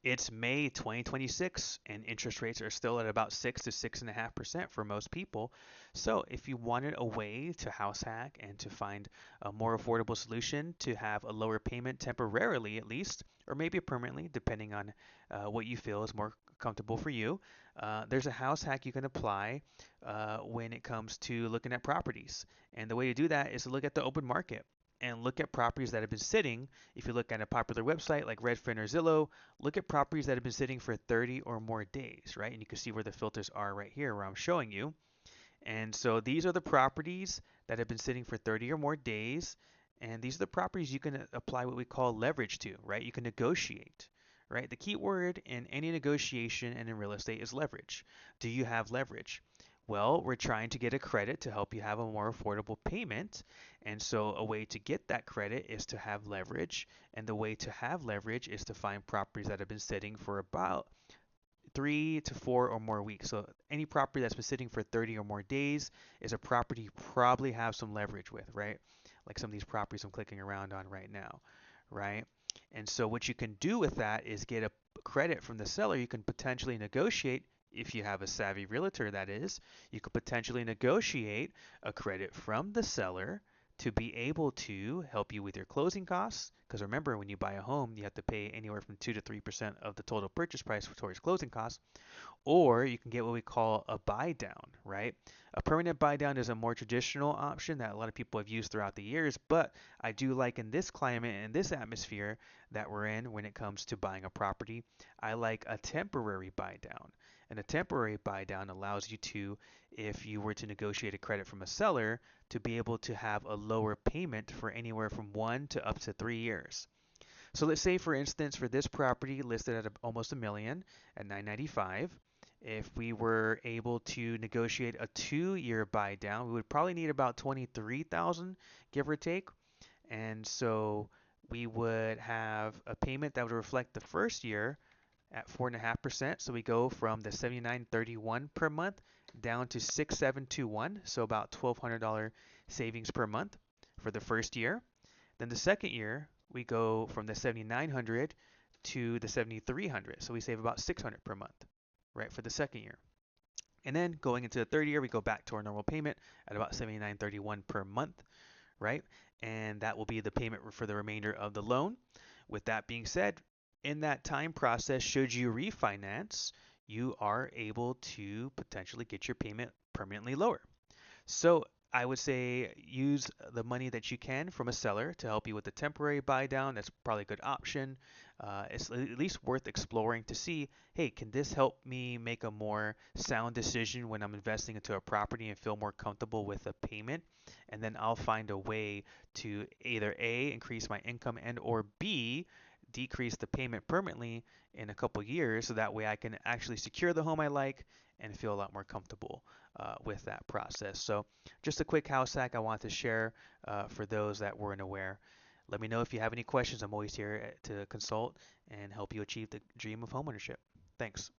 It's May 2026 and interest rates are still at about 6 to 6.5% for most people. So, if you wanted a way to house hack and to find a more affordable solution to have a lower payment temporarily at least, or maybe permanently, depending on what you feel is more comfortable for you, there's a house hack you can apply when it comes to looking at properties. And the way to do that is to look at the open market and look at properties that have been sitting. If you look at a popular website like Redfin or Zillow, look at properties that have been sitting for 30 or more days, right? And you can see where the filters are right here where I'm showing you. And so these are the properties that have been sitting for 30 or more days. And these are the properties you can apply what we call leverage to, right? You can negotiate, right? The key word in any negotiation and in real estate is leverage. Do you have leverage? Well, we're trying to get a credit to help you have a more affordable payment. And so a way to get that credit is to have leverage. And the way to have leverage is to find properties that have been sitting for about 3 to 4 or more weeks. So any property that's been sitting for 30 or more days is a property you probably have some leverage with, right? Like some of these properties I'm clicking around on right now, right? And so what you can do with that is get a credit from the seller. You can potentially negotiate, if you have a savvy realtor, that is, you could potentially negotiate a credit from the seller to be able to help you with your closing costs. Because remember, when you buy a home, you have to pay anywhere from 2 to 3% of the total purchase price towards closing costs. Or you can get what we call a buy down, right? A permanent buy down is a more traditional option that a lot of people have used throughout the years, but I do like in this climate and this atmosphere that we're in when it comes to buying a property, I like a temporary buy down. And a temporary buy down allows you to, if you were to negotiate a credit from a seller, to be able to have a lower payment for anywhere from 1 to up to 3 years. So let's say, for instance, for this property listed at almost a million at 995, if we were able to negotiate a 2 year buy down, we would probably need about 23,000, give or take. And so we would have a payment that would reflect the first year at 4.5%. So we go from the 79.31 per month down to 6,721, so about $1,200 savings per month for the first year. Then the second year, we go from the 7,900 to the 7,300. So we save about 600 per month, right, for the second year. And then going into the third year, we go back to our normal payment at about 79.31 per month, right? And that will be the payment for the remainder of the loan. With that being said, in that time process, should you refinance, you are able to potentially get your payment permanently lower. So I would say use the money that you can from a seller to help you with the temporary buy down. That's probably a good option. It's at least worth exploring to see, hey, can this help me make a more sound decision when I'm investing into a property and feel more comfortable with a payment? And then I'll find a way to either A, increase my income, and or B, decrease the payment permanently in a couple years so that way I can actually secure the home I like and feel a lot more comfortable with that process. So just a quick house hack I want to share for those that weren't aware. Let me know if you have any questions. I'm always here to consult and help you achieve the dream of homeownership. Thanks.